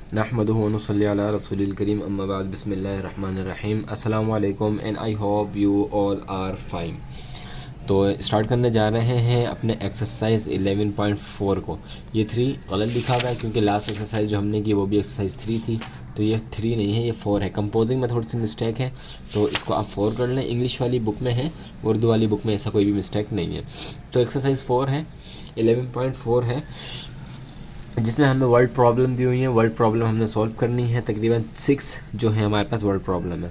नहमदुहु व नुसल्ली अला रसूलिल करीम अम्मा बाद बिस्मिल्लाहिर रहमानिर रहीम। अस्सलाम वालेकुम and I hope you all are fine. तो स्टार्ट करने जा रहे हैं अपने एक्सरसाइज 11.4 को। ये 3 गलत लिखा हुआ है क्योंकि लास्ट एक्सरसाइज जो हमने की वो भी एक्सरसाइज 3 थी, तो ये 3 नहीं है, ये 4 है। कंपोजिंग में थोड़ी सी मिस्टेक है तो इसको आप 4 कर लें। इंग्लिश वाली बुक में है, उर्दू वाली बुक में ऐसा कोई भी मिस्टेक नहीं है। तो एक्सरसाइज 4 है, 11.4 है, जिसमें हमें वर्ड प्रॉब्लम दी हुई है। वर्ड प्रॉब्लम हमने सॉल्व करनी है, तकरीबन 6 जो है हमारे पास वर्ड प्रॉब्लम है।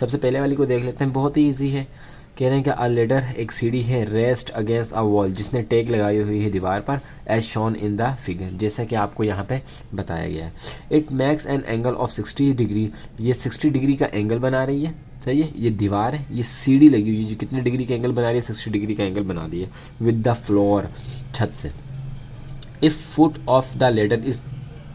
सबसे पहले वाली को देख लेते हैं, बहुत ही इजी है। कह रहे हैं कि अ लेडर एक सीढ़ी है, रेस्ट अगेंस्ट अ वॉल, जिसने टेक लगाई हुई है दीवार पर, as shown in the figure, जैसा कि आपको यहाँ पे बताया गया है। It makes an angle of 60 degree, ये 60 डिग्री का एंगल बना रही है। सही है, ये दीवार है, ये सीढ़ी लगी हुई है जो कितने डिग्री का एंगल बना रही है, 60 डिग्री का एंगल बना दी है विद द फ्लोर, छत से। If foot of the ladder is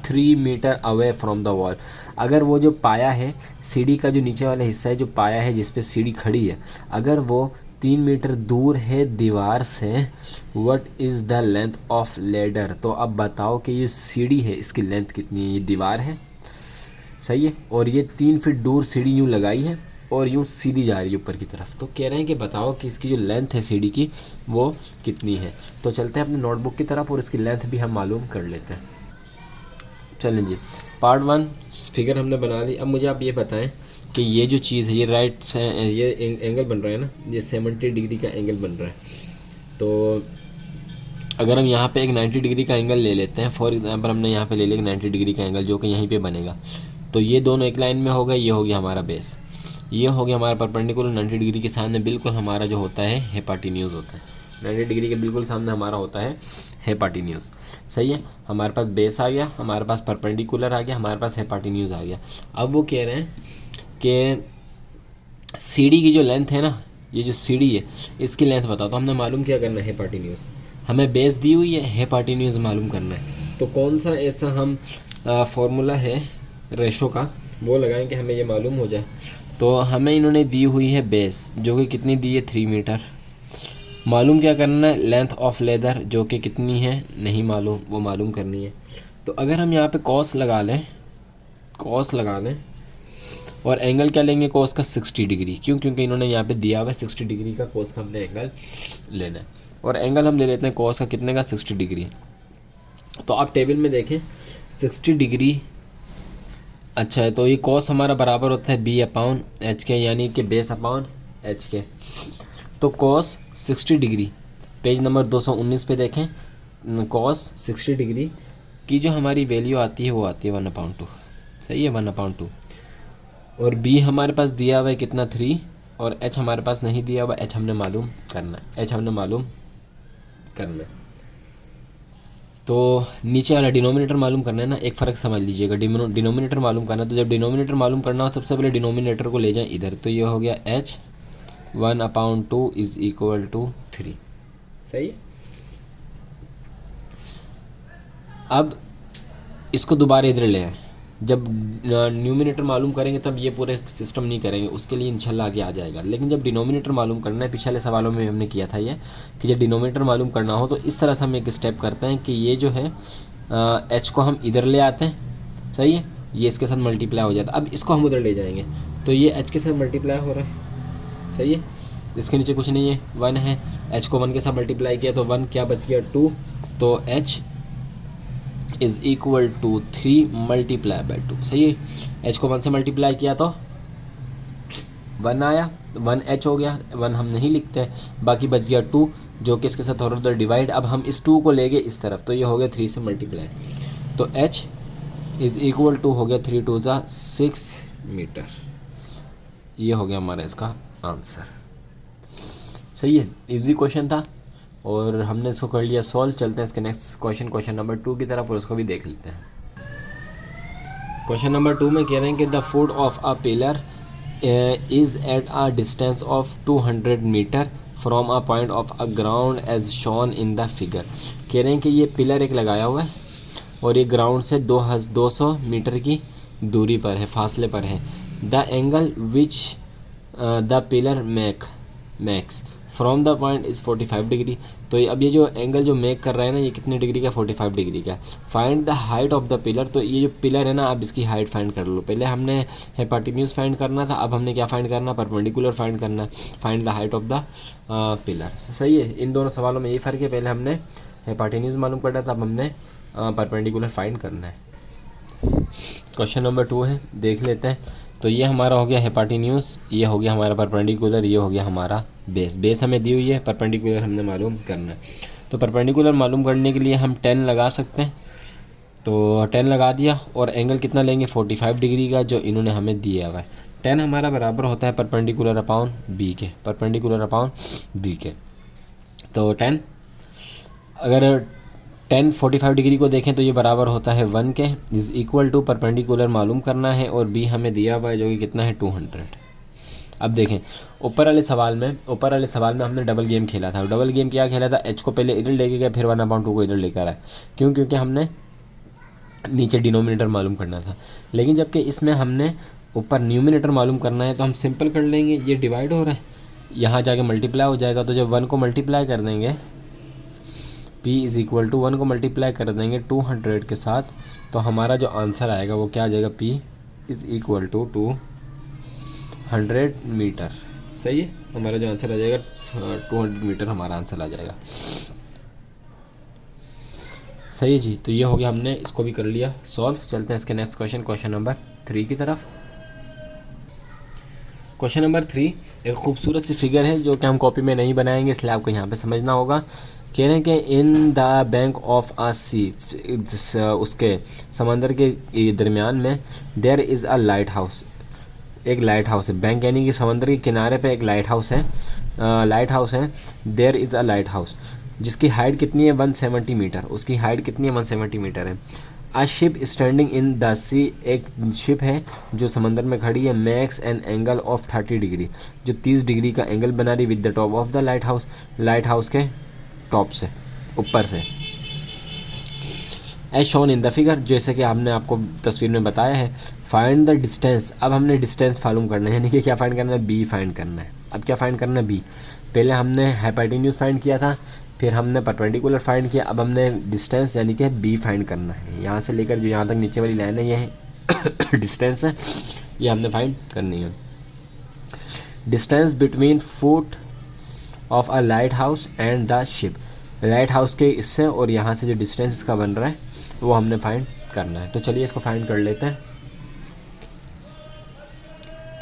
3 metre away from the wall, अगर वो जो पाया है, सीढ़ी का जो नीचे वाला हिस्सा है, जो पाया है जिस पे सीढ़ी खड़ी है, अगर वो 3 मीटर दूर है दीवार से, what is the length of ladder, तो अब बताओ कि ये सीढ़ी है, इसकी लेंथ कितनी है। ये दीवार है, सही है, और ये 3 फीट दूर सीढ़ी यूँ लगाई है और यूँ सीधी जा रही है ऊपर की तरफ। तो कह रहे हैं कि बताओ कि इसकी जो लेंथ है सीढ़ी की वो कितनी है। तो चलते हैं अपने नोटबुक की तरफ और इसकी लेंथ भी हम मालूम कर लेते हैं। चलें जी, पार्ट 1 फिगर हमने बना ली। अब मुझे आप ये बताएं कि ये जो चीज़ है, ये राइट से ये एंगल बन रहा है ना, ये 70 डिग्री का एंगल बन रहा है। तो अगर हम यहाँ पे एक 90 डिग्री का एंगल ले लेते हैं, फॉर एग्जांपल हमने यहाँ पे ले लिया 90 डिग्री का एंगल जो कि यहीं पे बनेगा, तो ये दोनों एक लाइन में हो गए। ये हो गया हमारा बेस, ये हो गया हमारा परपेंडिकुलर। 90 डिग्री के सामने बिल्कुल हमारा जो होता है हेपाटिन्यूज़ होता है। 90 डिग्री के बिल्कुल सामने हमारा होता है हेपाटिन्यूज़। सही है, हमारे पास बेस आ गया, हमारे पास परपेंडिकुलर आ गया, हमारे पास हेपाटिन्यूज़ आ गया। अब वो कह रहे हैं कि सीढ़ी की जो लेंथ है ना, ये जो सीढ़ी है इसकी लेंथ बताओ। तो हमने मालूम क्या करना है, हेपाटिन्यूज़। हमें बेस दी हुई है, हेपाटिन्यूज़ मालूम करना है। तो कौन सा ऐसा हम फार्मूला है रेशो का वो लगाएं कि हमें ये मालूम हो जाए। तो हमें इन्होंने दी हुई है बेस, जो कि कितनी दी है, 3 मीटर। मालूम क्या करना है, लेंथ ऑफ लेदर जो कि कितनी है नहीं मालूम, वो मालूम करनी है। तो अगर हम यहाँ पे कॉस लगा लें, कॉस लगा लें, और एंगल क्या लेंगे कॉस का, 60 डिग्री। क्यों? क्योंकि इन्होंने यहाँ पे दिया हुआ है 60 डिग्री का कॉस का हमने एंगल लेना है। और एंगल हम ले लेते हैं कॉस का कितने का, 60 डिग्री। तो आप टेबल में देखें 60 डिग्री, अच्छा है, तो ये कॉस हमारा बराबर होता है बी अपॉन एच के, यानी कि बेस अपॉन एच के। तो कॉस 60 डिग्री, पेज नंबर 219 पे देखें, कॉस 60 डिग्री की जो हमारी वैल्यू आती है वो आती है 1/2। सही है, 1/2। और बी हमारे पास दिया हुआ है कितना, 3, और एच हमारे पास नहीं दिया हुआ। एच हमने मालूम करना है, एच हमने मालूम करना है। तो नीचे वाला डिनोमिनेटर मालूम करना है ना। एक फ़र्क समझ लीजिएगा, डिनोमिनेटर मालूम करना है। तो जब डिनोमिनेटर मालूम करना हो सबसे पहले डिनोमिनेटर को ले जाएं इधर। तो ये हो गया h 1/2 इज़ इक्वल टू 3। सही है। अब इसको दोबारा इधर ले आए। जब न्यूमिनेटर मालूम करेंगे तब ये पूरे सिस्टम नहीं करेंगे, उसके लिए इंशाल्लाह आगे आ जाएगा। लेकिन जब डिनोमिनेटर मालूम करना है, पिछले सवालों में हमने किया था ये कि जब डिनोमिनेटर मालूम करना हो तो इस तरह से हम एक स्टेप करते हैं कि ये जो है एच को हम इधर ले आते हैं। सही है, ये इसके साथ मल्टीप्लाई हो जाता है। अब इसको हम उधर ले जाएंगे तो ये एच के साथ मल्टीप्लाई हो रहा है। सही है, इसके नीचे कुछ नहीं है, 1 है। एच को 1 के साथ मल्टीप्लाई किया तो 1 क्या बच गया, 2। तो H is equal to 3 multiply by 2। सही है, एच को 1 से मल्टीप्लाई किया तो 1 आया, 1 एच हो गया, 1 हम नहीं लिखते हैं, बाकी बच गया 2 जो कि इसके साथ और उधर डिवाइड। अब हम इस 2 को ले गए इस तरफ, तो ये हो गया 3 से मल्टीप्लाई। तो एच इज़ इक्वल टू हो गया 3 2 6 मीटर। ये हो गया हमारा इसका आंसर। सही है, इजी क्वेश्चन था और हमने इसको कर लिया सॉल्व। चलते हैं इसके नेक्स्ट क्वेश्चन नंबर 2 की तरफ और उसको भी देख लेते हैं। क्वेश्चन नंबर 2 में कह रहे हैं कि the foot of a pillar is at a distance of 200 metre from a point of a ground as shown in the figure. कह रहे हैं कि ये पिलर एक लगाया हुआ है और ये ग्राउंड से 200 मीटर की दूरी पर है, फासले पर है। The angle which the pillar makes from the point is 45 degree. तो अब ये जो एंगल जो मेक कर रहा है ना, ये कितने डिग्री का, 45 डिग्री का। Find the height of the pillar. तो ये जो पिलर है ना, अब इसकी हाइट फाइंड कर लो। पहले हमने हाइपोटेन्यूज फाइंड करना था, अब हमने क्या फाइंड करना, परपेंडिकुलर फाइंड करना है। Find the height of the pillar. सही है, इन दोनों सवालों में यही फ़र्क है, पहले हमने हाइपोटेन्यूज मालूम करना था, अब हमने परपेंडिकुलर फाइंड करना है। क्वेश्चन नंबर 2 है, देख लेते हैं। तो ये हमारा हो गया हाइपोटेन्यूज, ये हो गया हमारा परपेंडिकुलर, ये हो गया हमारा बेस। बेस हमें दी हुई है, परपेंडिकुलर हमने मालूम करना है। तो परपेंडिकुलर मालूम करने के लिए हम 10 लगा सकते हैं। तो 10 लगा दिया, और एंगल कितना लेंगे, 45 डिग्री का, जो इन्होंने हमें दिया हुआ है। 10 हमारा बराबर होता है परपेंडिकुलर अपॉन बी के, परपेंडिकुलर अपॉन बी के। तो 10 अगर 10 45 डिग्री को देखें तो ये बराबर होता है 1 के, इज़ इक्वल टू परपेंडिकुलर मालूम करना है, और बी हमें दिया हुआ है जो कि कितना है 200। अब देखें ऊपर वाले सवाल में हमने डबल गेम खेला था। डबल गेम क्या खेला था, एच को पहले इधर लेके गया, फिर 1/2 को इधर लेकर आए। क्यों, क्योंकि हमने नीचे डिनोमिनेटर मालूम करना था। लेकिन जबकि इसमें हमने ऊपर न्यूमिनेटर मालूम करना है, तो हम सिंपल कर लेंगे, ये डिवाइड हो रहा है, यहाँ जाके मल्टीप्लाई हो जाएगा। तो जब 1 को मल्टीप्लाई कर देंगे, p इज़ इक्वल टू 1 को मल्टीप्लाई कर देंगे 200 के साथ, तो हमारा जो आंसर आएगा वो क्या आ जाएगा, p is equal to 200 metre. सही है, हमारा जो आंसर आ जाएगा 200 मीटर हमारा आंसर आ जाएगा। सही है जी। तो ये हो गया, हमने इसको भी कर लिया सॉल्व। चलते हैं इसके नेक्स्ट क्वेश्चन, क्वेश्चन नंबर 3 की तरफ। क्वेश्चन नंबर 3 एक खूबसूरत सी फिगर है जो कि हम कॉपी में नहीं बनाएंगे, इसलिए आपको यहाँ पे समझना होगा। कह रहे हैं कि in the bank of a sea, उसके समंदर के दरमियान में, there is a light house, एक लाइट हाउस है। बैंक यानी कि समंदर के किनारे पे एक लाइट हाउस है, there is a light house, जिसकी हाइट कितनी है 170 मीटर। उसकी हाइट कितनी है 170 मीटर है। A ship standing in the sea, एक शिप है जो समंदर में खड़ी है, makes an angle of 30 degree, जो 30 डिग्री का एंगल बना रही with the top of the light house, light house के टॉप से, ऊपर से। As shown in the figure, जैसे कि हमने आपको तस्वीर में बताया है। फाइंड द डिस्टेंस, अब हमने डिस्टेंस मालूम करना है, यानी कि क्या फाइंड करना है, बी फाइंड करना है। अब क्या फाइंड करना है, बी। पहले हमने हाइपोटेन्यूज फाइंड किया था, फिर हमने परपेंडिकुलर फाइंड किया, अब हमने डिस्टेंस यानी कि बी फाइंड करना है। यहाँ से लेकर जो यहाँ तक नीचे वाली लाइन है, ये है डिस्टेंस है, ये हमने फाइंड करनी है। Distance between foot of a light house and the ship, light house के इससे और यहाँ से जो डिस्टेंस इसका बन रहा है वो हमने फाइंड करना है। तो चलिए इसको फाइंड कर लेते हैं।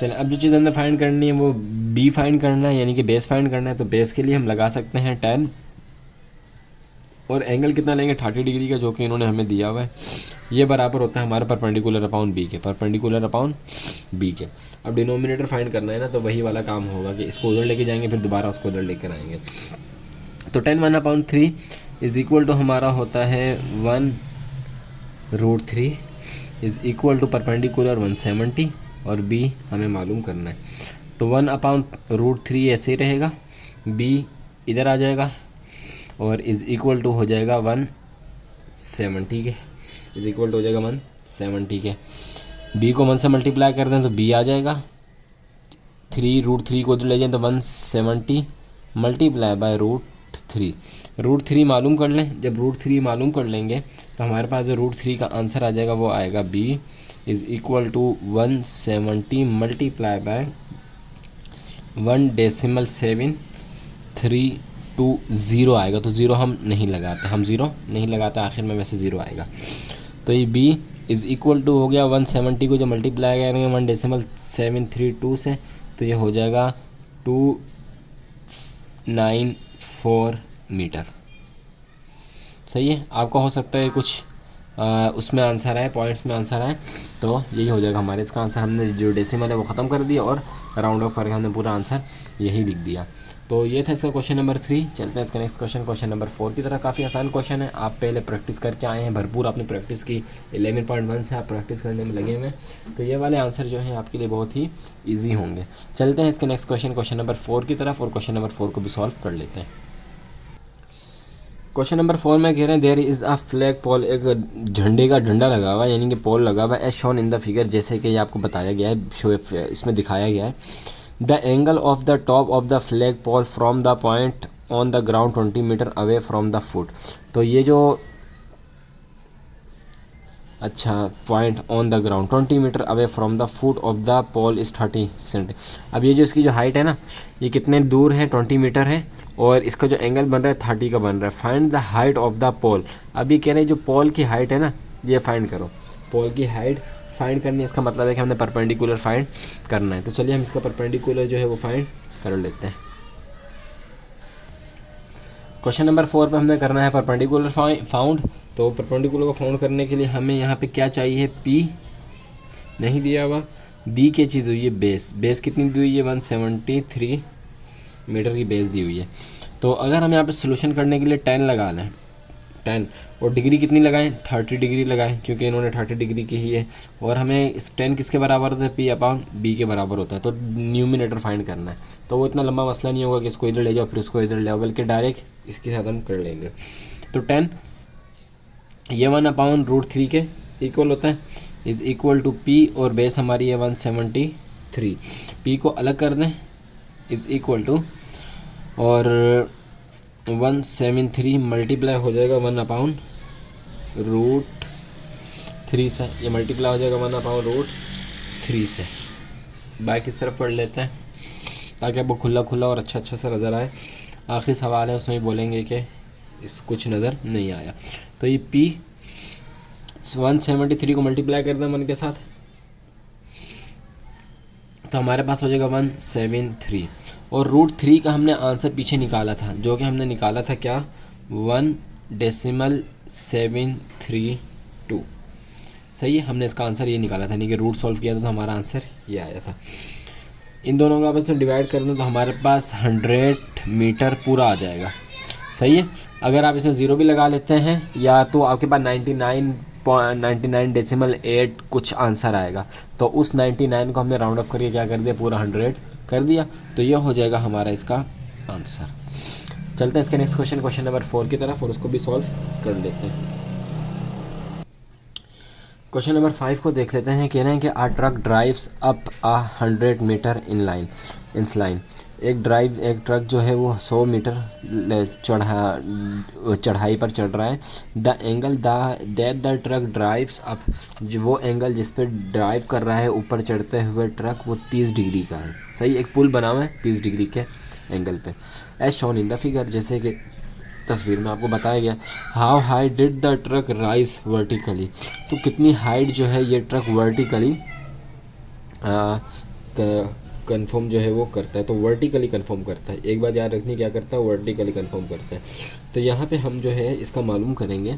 चलिए, अब जो चीज़ हमने फाइंड करनी है वो बी फाइंड करना है, यानी कि बेस फाइंड करना है। तो बेस के लिए हम लगा सकते हैं 10, और एंगल कितना लेंगे 30 डिग्री का, जो कि इन्होंने हमें दिया हुआ है। ये बराबर होता है हमारा परपेंडिकुलर अपॉन बी के, परपेंडिकुलर अपॉन बी के। अब डिनोमिनेटर फाइंड करना है ना, तो वही वाला काम होगा कि इसको उधर लेके जाएंगे, फिर दोबारा उसको उधर लेकर आएंगे। तो 10 1/3 इज़ इक्वल टू हमारा होता है 1√3 इज़ इक्वल टू परपेंडिकुलर 170, और बी हमें मालूम करना है। तो 1/√3 ऐसे ही रहेगा, बी इधर आ जाएगा, और इज़ इक्वल टू हो जाएगा 170 के, इज़ इक्वल टू हो जाएगा 170 के। बी को 1 से मल्टीप्लाई कर दें तो बी आ जाएगा, 3√3 को उधर ले जाएं तो 170 मल्टीप्लाई बाय √3। √3 मालूम कर लें, जब √3 मालूम कर लेंगे तो हमारे पास जो √3 का आंसर आ जाएगा वो आएगा B is equal to 170 multiply by 1.732 आएगा। तो ज़ीरो हम नहीं लगाते, आखिर में वैसे ज़ीरो आएगा। तो ये बी इज़ इक्वल टू हो गया 170 को जब मल्टीप्लाई करेंगे 1.732 से, तो ये हो जाएगा 294 मीटर। सही है, आपका हो सकता है कुछ उसमें आंसर आए, पॉइंट्स में आंसर आए, तो यही हो जाएगा हमारे इसका आंसर। हमने जो डेसिमल है वो ख़त्म कर दिया और राउंड ऑफ करके हमने पूरा आंसर यही लिख दिया। तो ये था इसका क्वेश्चन नंबर 3। चलते हैं इसका नेक्स्ट क्वेश्चन, क्वेश्चन नंबर 4 की तरह। काफ़ी आसान क्वेश्चन है, आप पहले प्रैक्टिस करके आए हैं, भरपूर आपने प्रैक्टिस की, 11.1 से आप प्रैक्टिस करने में लगे हुए हैं, तो ये वाले आंसर जो हैं आपके लिए बहुत ही ईजी होंगे। चलते हैं इसके नेक्स्ट क्वेश्चन, क्वेश्चन नंबर 4 की तरफ, और क्वेश्चन नंबर 4 को भी सॉल्व कर लेते हैं। क्वेश्चन नंबर 4 में कह रहे हैं देयर इज़ अ फ्लैग पोल, एक झंडे का डंडा लगा हुआ है, यानी कि पोल लगा हुआ है, as shown in the figure, जैसे कि ये आपको बताया गया है, शो इसमें दिखाया गया है। The angle of the top of the flag pole from the point on the ground 20 metre away from the foot. तो ये जो अच्छा point on the ground 20 metre away from the foot of the pole is 30 cent. अब ये जो इसकी जो height है ना, ये कितने दूर है, 20 मीटर है, और इसका जो एंगल बन रहा है 30 का बन रहा है। Find the height of the pole. अब ये कह रहे हैं जो पोल की हाइट है ना, ये फाइंड करो। पोल की हाइट फाइंड करनी है, इसका मतलब है कि हमने परपेंडिकुलर फाइंड करना है। तो चलिए हम इसका परपेंडिकुलर जो है वो फाइंड कर लेते हैं। क्वेश्चन नंबर 4 पे हमने करना है परपेंडिकुलर फाउंड। तो परपेंडिकुलर को फाउंड करने के लिए हमें यहाँ पे क्या चाहिए, पी नहीं दिया हुआ, दी क्या चीज़ हुई है, बेस। बेस कितनी दी हुई है, 173 मीटर की बेस दी हुई है। तो अगर हम यहाँ पे सोल्यूशन करने के लिए 10 लगा लें, 10, और डिग्री कितनी लगाएं, 30 डिग्री लगाएं, क्योंकि इन्होंने 30 डिग्री की ही है। और हमें इस 10 किसके बराबर होता है, पी अपॉन बी के बराबर होता है। तो न्यूमिनेटर फाइंड करना है। तो वो इतना लंबा मसला नहीं होगा कि इसको इधर ले जाओ फिर उसको इधर ले आओ, बल्कि डायरेक्ट इसके साथ हम कर लेंगे। तो 10 ये 1/√3 के इक्वल होता है, इज़ इक्वल टू पी, और बेस हमारी है 173। पी को अलग कर दें, इज़ इक्वल टू, और 173 मल्टीप्लाई हो जाएगा 1/√3 से। ये मल्टीप्लाई हो जाएगा 1/√3 से। बाकी इस तरफ पढ़ लेते हैं ताकि आपको खुला खुला और अच्छा अच्छा सा नज़र आए। आखिरी सवाल है, उसमें बोलेंगे कि इस कुछ नज़र नहीं आया। तो ये P 173 को मल्टीप्लाई कर दें 1 के साथ, तो हमारे पास हो जाएगा 173, और √3 का हमने आंसर पीछे निकाला था, जो कि हमने निकाला था क्या, 1.732। सही है, हमने इसका आंसर ये निकाला था, नहीं कि रूट सॉल्व किया था तो हमारा आंसर ये आया था। इन दोनों का आपस में डिवाइड कर दें तो हमारे पास 100 मीटर पूरा आ जाएगा। सही है। अगर आप इसमें ज़ीरो भी लगा लेते हैं या तो आपके पास 99.99.8 कुछ आंसर आएगा, तो उस 99 को हमने राउंड ऑफ करके क्या कर दिया, पूरा 100 कर दिया, तो ये हो जाएगा हमारा इसका आंसर। चलते हैं इसके नेक्स्ट क्वेश्चन, क्वेश्चन नंबर 4 की तरफ, और उसको भी सॉल्व कर लेते हैं। क्वेश्चन नंबर 5 को देख लेते हैं। कह रहे हैं कि a truck drives up 100 metre in line. एक ट्रक जो है वो 100 मीटर चढ़ाई पर चढ़ रहा है। The angle that the truck drives up, जो वो एंगल जिस पे ड्राइव कर रहा है ऊपर चढ़ते हुए ट्रक, वो 30 डिग्री का है। सही, एक पुल बना हुआ है 30 डिग्री के एंगल पे, as shown in the figure, जैसे कि तस्वीर में आपको बताया गया। How high did the truck rise vertically, तो कितनी हाइट जो है ये ट्रक वर्टिकली कन्फर्म जो है वो करता है। तो वर्टिकली कन्फर्म करता है, एक बात याद रखनी, क्या करता है, वर्टिकली कन्फर्म करता है। तो यहाँ पे हम जो है इसका मालूम करेंगे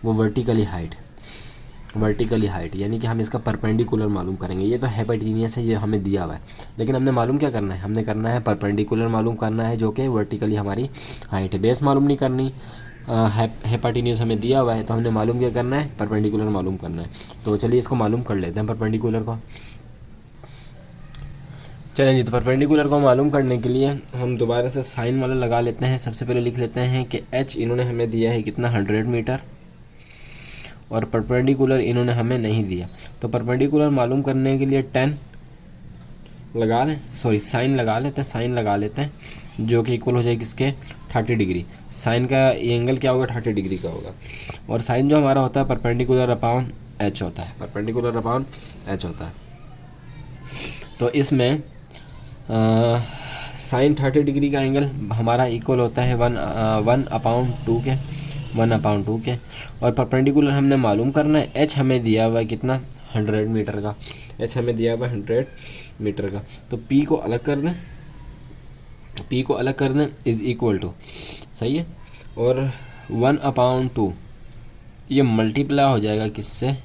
वो वर्टिकली हाइट, यानी कि हम इसका परपेंडिकुलर मालूम करेंगे। ये तो हाइपोटेन्यूस है, ये हमें दिया हुआ है, लेकिन हमने मालूम क्या करना है, हमने करना है परपेंडिकुलर मालूम करना है, जो कि वर्टिकली हमारी हाइट है। बेस मालूम नहीं करनी, हाइपोटेन्यूस हमें दिया हुआ है, तो हमने मालूम क्या करना है, परपेंडिकुलर मालूम करना है। तो चलिए इसको मालूम कर लेते हैं परपेंडिकुलर को। चलें जी, तो परपेंडिकुलर को मालूम करने के लिए हम दोबारा से साइन वाला लगा लेते हैं। सबसे पहले लिख लेते हैं कि h इन्होंने हमें दिया है कितना, 100 मीटर, और परपेंडिकुलर इन्होंने हमें नहीं दिया। तो परपेंडिकुलर मालूम करने के लिए 10 लगा लें, साइन लगा लेते हैं, जो कि इक्वल हो जाएगी किसके, 30 डिग्री। साइन का एंगल क्या होगा, 30 डिग्री का होगा। और साइन जो हमारा होता है परपेंडिकुलर अपॉन h होता है, तो इसमें साइन 30 डिग्री का एंगल हमारा इक्वल होता है 1/2 के, और परपेंडिकुलर हमने मालूम करना है। h हमें दिया हुआ है कितना, 100 मीटर का। तो p को अलग कर दें, इज़ इक्वल टू, सही है, और 1/2 ये मल्टीप्लाई हो जाएगा किससे,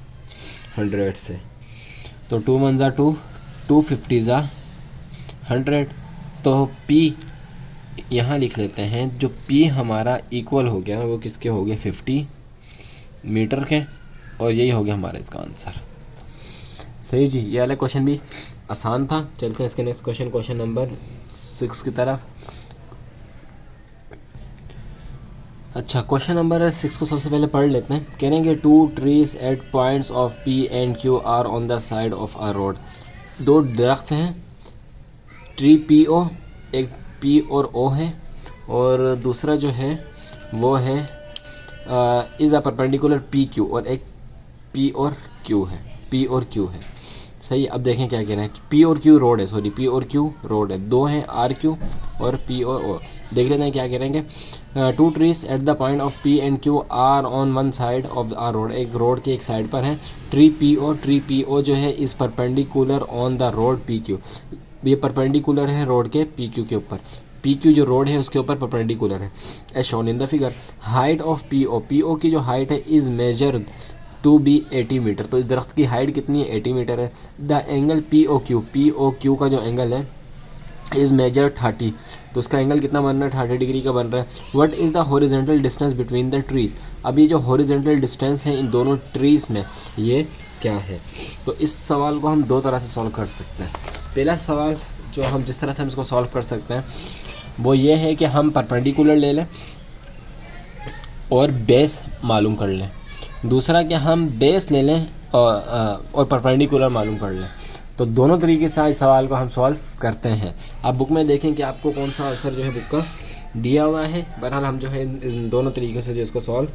100 से। तो 2 1 ज़ा 2, 250 ज़ा 100। तो P यहाँ लिख लेते हैं, जो P हमारा इक्वल हो गया वो किसके हो गए, 50 मीटर के, और यही हो गया हमारा इसका आंसर। सही जी, ये वाला क्वेश्चन भी आसान था। चलते हैं इसके नेक्स्ट क्वेश्चन, क्वेश्चन नंबर 6 की तरफ। अच्छा, क्वेश्चन नंबर 6 को सबसे पहले पढ़ लेते हैं। कह रहे हैं कि 2 trees at points of P and Q are on the side of a road. 2 दरख्त हैं ट्री पी ओ, एक पी और ओ है, और दूसरा जो है वो है is a perpendicular P Q, और एक पी और क्यू है, पी और क्यू है। सही, अब देखें क्या कह रहे हैं। पी और क्यू रोड है, सॉरी पी और क्यू रोड है, दो हैं आर क्यू और पी और ओ। देख लेते हैं क्या कह रहे हैं। Two trees at the point of P and Q are on one side of a road, एक रोड के एक साइड पर है। ट्री पी ओ जो है is perpendicular on the road P Q, ये परपेंडिकुलर है रोड के पी क्यू के ऊपर। पी क्यू जो रोड है उसके ऊपर परपेंडिकुलर है, as shown in the figure. Height of P O की जो हाइट है is measured to be 80 metre, तो इस दरख्त की हाइट कितनी है, 80 मीटर है। The angle P O Q का जो एंगल है इज़ मेजर 30, तो उसका एंगल कितना बन रहा है, 30 डिग्री का बन रहा है। What is the horizontal distance between the trees, अब ये जो हॉरिजॉन्टल डिस्टेंस है इन दोनों ट्रीज़ में ये क्या है। तो इस सवाल को हम दो तरह से सॉल्व कर सकते हैं। पहला सवाल जो हम जिस तरह से हम इसको सॉल्व कर सकते हैं वो ये है कि हम परपेंडिकुलर ले लें और बेस मालूम कर लें। दूसरा कि हम बेस ले लें और परपेंडिकुलर मालूम कर लें। तो दोनों तरीके से इस सवाल को हम सॉल्व करते हैं। आप बुक में देखें कि आपको कौन सा आंसर जो है बुक का दिया हुआ है। बहरहाल हम जो है इन दोनों तरीक़ों से जो इसको सॉल्व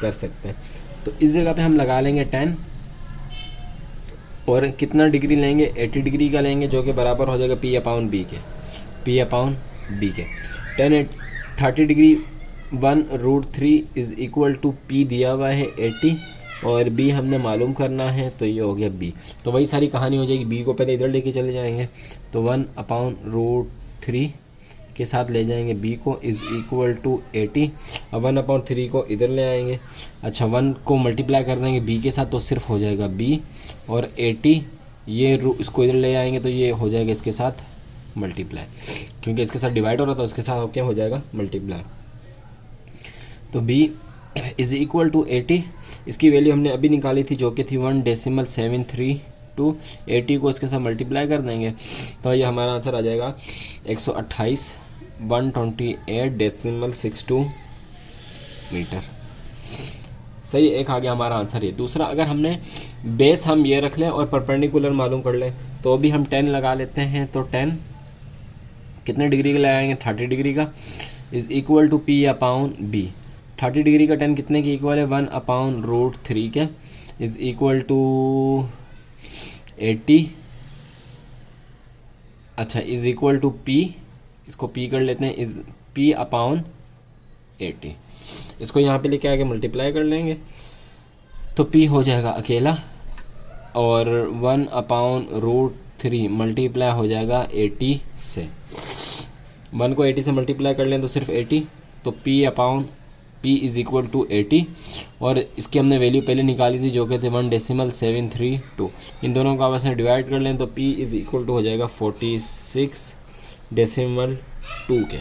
कर सकते हैं। तो इस जगह पे हम लगा लेंगे 10 और कितना डिग्री लेंगे, 80 डिग्री का लेंगे, जो कि बराबर हो जाएगा पी अपॉन बी के, 10 30 degree 1√3 is equal to P दिया हुआ है 80 और बी हमने मालूम करना है, तो ये हो गया बी। तो वही सारी कहानी हो जाएगी, बी को पहले इधर लेके चले जाएंगे, तो 1/√3 के साथ ले जाएंगे बी को, इज़ इक्वल टू 80। अब 1/3 को इधर ले आएंगे, अच्छा 1 को मल्टीप्लाई कर देंगे बी के साथ, तो सिर्फ हो जाएगा बी, और 80 ये इसको इधर ले आएंगे तो ये हो जाएगा इसके साथ मल्टीप्लाई, क्योंकि इसके साथ डिवाइड हो रहा था, उसके साथ क्या हो जाएगा मल्टीप्लाई। तो b इज़ इक्वल टू 80, इसकी वैल्यू हमने अभी निकाली थी जो कि थी 1.732। 80 को इसके साथ मल्टीप्लाई कर देंगे तो ये हमारा आंसर आ जाएगा 128 128.62 मीटर। सही, एक आ गया हमारा आंसर ये। दूसरा, अगर हमने बेस हम ये रख लें और परपेंडिकुलर मालूम कर लें तो भी हम 10 लगा लेते हैं। तो 10 कितने डिग्री का लगाएंगे, 30 डिग्री का, is equal to P upon B. 30 degree का 10 कितने की इक्वल है, 1/√3 के, इज़ इक्वल टू 80। अच्छा, इज़ इक्वल टू पी, इसको पी कर लेते हैं, इज़ पी अपॉन 80। इसको यहाँ पे लेके आके मल्टीप्लाई कर लेंगे तो पी हो जाएगा अकेला, और 1/√3 मल्टीप्लाई हो जाएगा 80 से। 1 को 80 से मल्टीप्लाई कर लें तो सिर्फ 80, तो P upon P is equal to 80, और इसकी हमने वैल्यू पहले निकाली थी जो कि थे 1.732। इन दोनों को आपस में डिवाइड कर लें तो पी इज़ इक्वल टू हो जाएगा 46.2 के।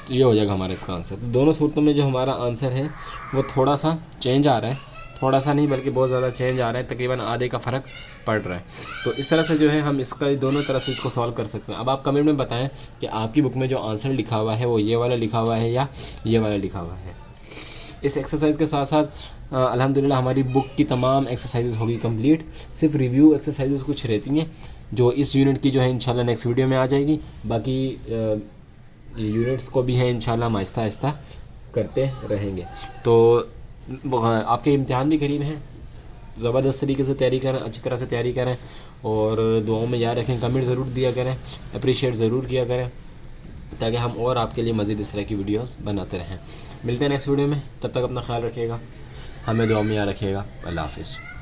तो ये हो जाएगा हमारा इसका आंसर। तो दोनों सूरतों में जो हमारा आंसर है वो थोड़ा सा चेंज आ रहा है, थोड़ा सा नहीं बल्कि बहुत ज़्यादा चेंज आ रहा है, तकरीबन आधे का फ़र्क पड़ रहा है। तो इस तरह से जो है हम इसका दोनों तरह से इसको सॉल्व कर सकते हैं। अब आप कमेंट में बताएं कि आपकी बुक में जो आंसर लिखा हुआ है वो ये वाला लिखा हुआ है या ये वाला लिखा हुआ है। इस एक्सरसाइज के साथ साथ अल्हम्दुलिल्लाह हमारी बुक की तमाम एक्सरसाइजेज़ होगी कंप्लीट। सिर्फ रिव्यू एक्सरसाइजेज़ कुछ रहती हैं जो इस यूनिट की जो है इंशाल्लाह नेक्स्ट वीडियो में आ जाएगी। बाकी यूनिट्स को भी है इंशाल्लाह हम आहिस्ता आहिस्ता करते रहेंगे। तो आपके इम्तिहान भी करीब हैं, ज़बरदस्त तरीके से तैयारी करें, अच्छी तरह से तैयारी करें और दुआओं में याद रखें। कमेंट ज़रूर दिया करें, अप्रिशिएट ज़रूर किया करें, ताकि हम और आपके लिए मज़ीद इस तरह की वीडियोस बनाते रहें। मिलते हैं नेक्स्ट वीडियो में, तब तक अपना ख्याल रखिएगा, हमें दुआ में याद रखिएगा। अल्लाह हाफ़िज़।